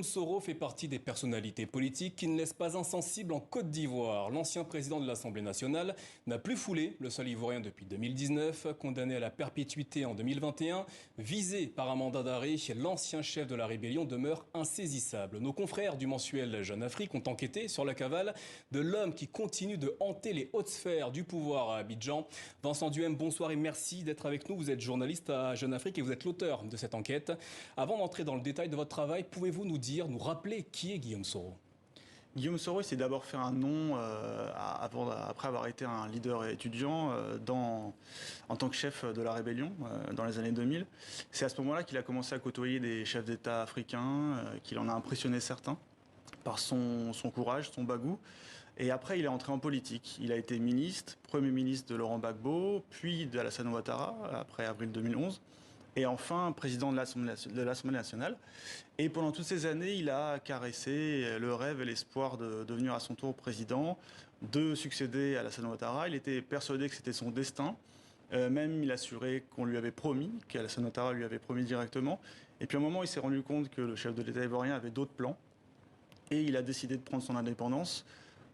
Guillaume Soro fait partie des personnalités politiques qui ne laissent pas insensibles en Côte d'Ivoire. L'ancien président de l'Assemblée nationale n'a plus foulé le sol ivoirien depuis 2019. Condamné à la perpétuité en 2021, visé par un mandat d'arrêt, l'ancien chef de la rébellion demeure insaisissable. Nos confrères du mensuel Jeune Afrique ont enquêté sur la cavale de l'homme qui continue de hanter les hautes sphères du pouvoir à Abidjan. Vincent Duhem, bonsoir et merci d'être avec nous. Vous êtes journaliste à Jeune Afrique et vous êtes l'auteur de cette enquête. Avant d'entrer dans le détail de votre travail, pouvez-vous nous rappeler qui est Guillaume Soro? Guillaume Soro, il s'est d'abord fait un nom après avoir été un leader étudiant en tant que chef de la rébellion dans les années 2000. C'est à ce moment-là qu'il a commencé à côtoyer des chefs d'État africains, qu'il en a impressionné certains par son courage, son bagou. Et après, il est entré en politique. Il a été ministre, Premier ministre de Laurent Gbagbo, puis d'Alassane Ouattara, après avril 2011. Et enfin président de l'Assemblée nationale. Et pendant toutes ces années, il a caressé le rêve et l'espoir de devenir à son tour président, de succéder à Alassane Ouattara. Il était persuadé que c'était son destin. Même il assurait qu'on lui avait promis, qu'Alassane Ouattara lui avait promis directement. Et puis à un moment, il s'est rendu compte que le chef de l'État ivoirien avait d'autres plans. Et il a décidé de prendre son indépendance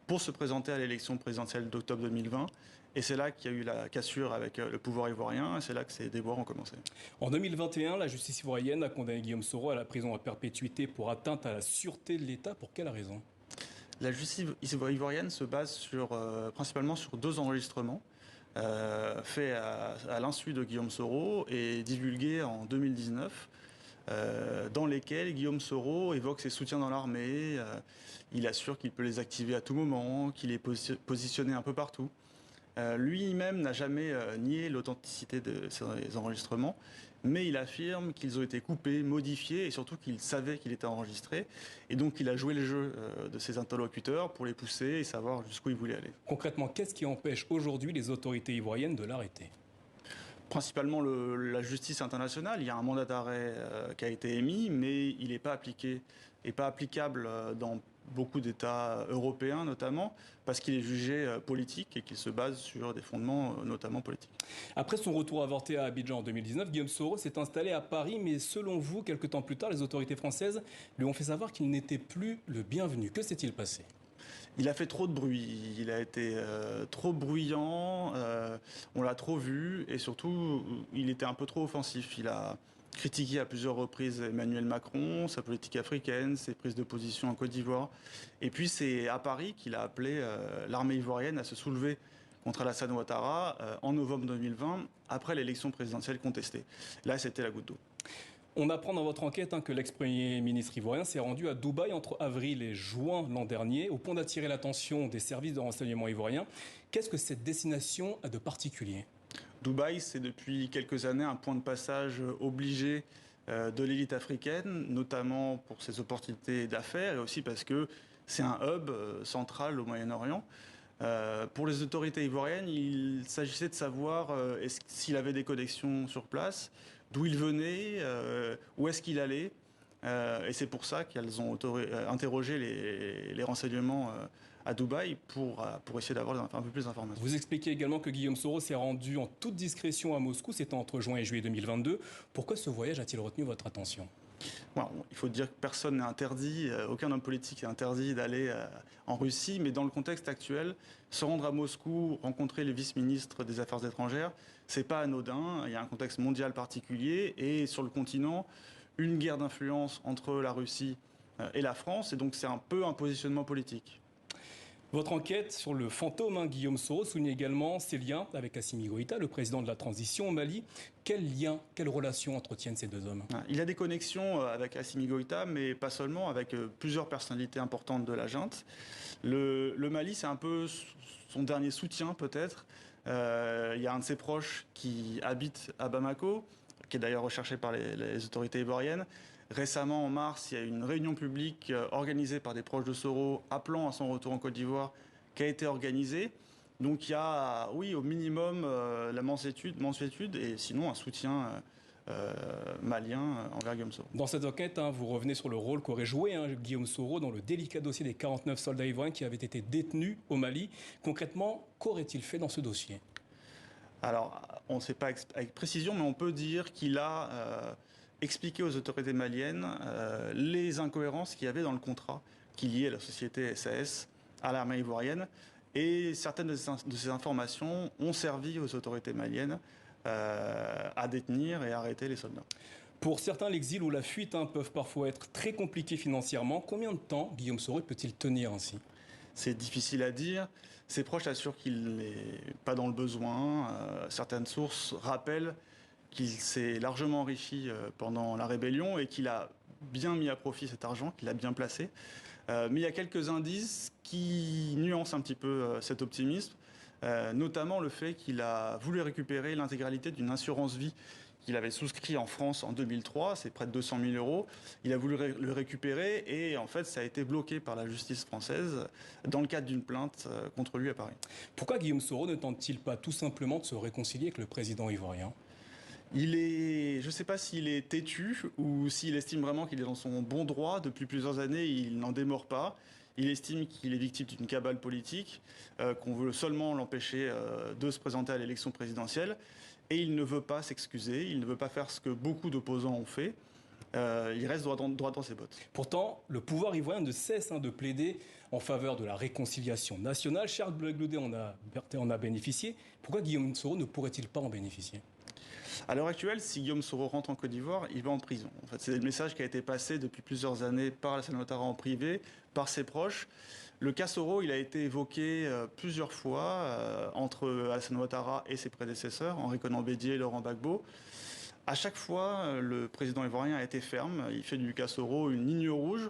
pour se présenter à l'élection présidentielle d'octobre 2020. Et c'est là qu'il y a eu la cassure avec le pouvoir ivoirien, et c'est là que ces déboires ont commencé. En 2021, la justice ivoirienne a condamné Guillaume Soro à la prison à perpétuité pour atteinte à la sûreté de l'État. Pour quelle raison? La justice ivoirienne se base principalement sur 2 enregistrements faits à l'insu de Guillaume Soro et divulgués en 2019. Dans lesquels Guillaume Soro évoque ses soutiens dans l'armée. Il assure qu'il peut les activer à tout moment, qu'il est positionné un peu partout. Lui-même n'a jamais nié l'authenticité de ces enregistrements, mais il affirme qu'ils ont été coupés, modifiés, et surtout qu'il savait qu'il était enregistré. Et donc il a joué le jeu de ses interlocuteurs pour les pousser et savoir jusqu'où il voulait aller. Concrètement, qu'est-ce qui empêche aujourd'hui les autorités ivoiriennes de l'arrêter? Principalement la justice internationale. Il y a un mandat d'arrêt qui a été émis, mais il n'est pas appliqué et pas applicable dans beaucoup d'États européens notamment, parce qu'il est jugé politique et qu'il se base sur des fondements notamment politiques. Après son retour avorté à Abidjan en 2019, Guillaume Soro s'est installé à Paris, mais selon vous, quelques temps plus tard, les autorités françaises lui ont fait savoir qu'il n'était plus le bienvenu. Que s'est-il passé? Il a fait trop de bruit, il a été trop bruyant, on l'a trop vu et surtout il était un peu trop offensif. Il a critiqué à plusieurs reprises Emmanuel Macron, sa politique africaine, ses prises de position en Côte d'Ivoire. Et puis c'est à Paris qu'il a appelé l'armée ivoirienne à se soulever contre Alassane Ouattara en novembre 2020, après l'élection présidentielle contestée. Là, c'était la goutte d'eau. On apprend dans votre enquête que l'ex-premier ministre ivoirien s'est rendu à Dubaï entre avril et juin l'an dernier, au point d'attirer l'attention des services de renseignement ivoiriens. Qu'est-ce que cette destination a de particulier? Dubaï, c'est depuis quelques années un point de passage obligé de l'élite africaine, notamment pour ses opportunités d'affaires et aussi parce que c'est un hub central au Moyen-Orient. Pour les autorités ivoiriennes, il s'agissait de savoir s'il avait des connexions sur place, d'où il venait, où est-ce qu'il allait. Et c'est pour ça qu'elles ont interrogé les renseignements à Dubaï pour essayer d'avoir un peu plus d'informations. Vous expliquez également que Guillaume Soro s'est rendu en toute discrétion à Moscou, c'était entre juin et juillet 2022. Pourquoi ce voyage a-t-il retenu votre attention? Bon, il faut dire que personne n'est interdit, aucun homme politique n'est interdit d'aller en Russie, mais dans le contexte actuel, se rendre à Moscou, rencontrer les vice-ministres des Affaires étrangères, c'est pas anodin. Il y a un contexte mondial particulier et sur le continent, une guerre d'influence entre la Russie et la France, et donc c'est un peu un positionnement politique. Votre enquête sur le fantôme Guillaume Soro souligne également ses liens avec Assimi Goïta, le président de la transition au Mali. Quels liens, quelles relations entretiennent ces 2 hommes? Il a des connexions avec Assimi Goïta, mais pas seulement, avec plusieurs personnalités importantes de la junte. Le Mali, c'est un peu son dernier soutien peut-être. Il y a un de ses proches qui habite à Bamako, qui est d'ailleurs recherché par les autorités ivoiriennes. Récemment, en mars, il y a une réunion publique organisée par des proches de Soro appelant à son retour en Côte d'Ivoire qui a été organisée. Donc il y a, oui, au minimum la mansuétude et sinon un soutien malien envers Guillaume Soro. Dans cette enquête, vous revenez sur le rôle qu'aurait joué Guillaume Soro dans le délicat dossier des 49 soldats ivoiriens qui avaient été détenus au Mali. Concrètement, qu'aurait-il fait dans ce dossier? Alors, on ne sait pas avec précision, mais on peut dire qu'il a expliquer aux autorités maliennes les incohérences qu'il y avait dans le contrat qui liait la société SAS à l'armée ivoirienne. Et certaines de ces informations ont servi aux autorités maliennes à détenir et arrêter les soldats. Pour certains, l'exil ou la fuite peuvent parfois être très compliqués financièrement. Combien de temps Guillaume Soro peut-il tenir ainsi? C'est difficile à dire. Ses proches assurent qu'il n'est pas dans le besoin. Certaines sources rappellent qu'il s'est largement enrichi pendant la rébellion et qu'il a bien mis à profit cet argent, qu'il a bien placé. Mais il y a quelques indices qui nuancent un petit peu cet optimisme, notamment le fait qu'il a voulu récupérer l'intégralité d'une assurance vie qu'il avait souscrit en France en 2003, c'est près de 200 000 euros. Il a voulu le récupérer et en fait ça a été bloqué par la justice française dans le cadre d'une plainte contre lui à Paris. Pourquoi Guillaume Soro ne tente-t-il pas tout simplement de se réconcilier avec le président ivoirien? Je ne sais pas s'il est têtu ou s'il estime vraiment qu'il est dans son bon droit. Depuis plusieurs années, il n'en démord pas. Il estime qu'il est victime d'une cabale politique, qu'on veut seulement l'empêcher de se présenter à l'élection présidentielle. Et il ne veut pas s'excuser, il ne veut pas faire ce que beaucoup d'opposants ont fait. Il reste droit dans ses bottes. Pourtant, le pouvoir ivoirien ne cesse de plaider en faveur de la réconciliation nationale. Charles Blagloudé en a bénéficié. Pourquoi Guillaume Soro ne pourrait-il pas en bénéficier? À l'heure actuelle, si Guillaume Soro rentre en Côte d'Ivoire, il va en prison. En fait, c'est le message qui a été passé depuis plusieurs années par Alassane Ouattara en privé, par ses proches. Le cas Soro, il a été évoqué plusieurs fois entre Alassane Ouattara et ses prédécesseurs, Henri Konan Bédié et Laurent Gbagbo. À chaque fois, le président ivoirien a été ferme. Il fait du cas Soro une ligne rouge.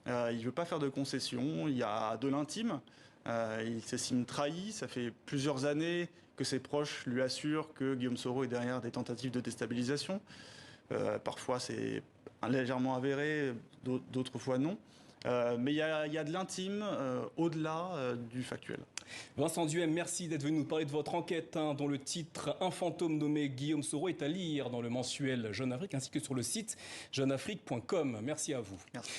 Il ne veut pas faire de concessions. Il y a de l'intime. Il s'estime trahi. Ça fait plusieurs années que ses proches lui assurent que Guillaume Soro est derrière des tentatives de déstabilisation. Parfois, c'est légèrement avéré, d'autres fois non. Mais il y a de l'intime au-delà du factuel. Vincent Duhem, merci d'être venu nous parler de votre enquête dont le titre « Un fantôme nommé Guillaume Soro » est à lire dans le mensuel Jeune Afrique ainsi que sur le site jeuneafrique.com. Merci à vous. Merci.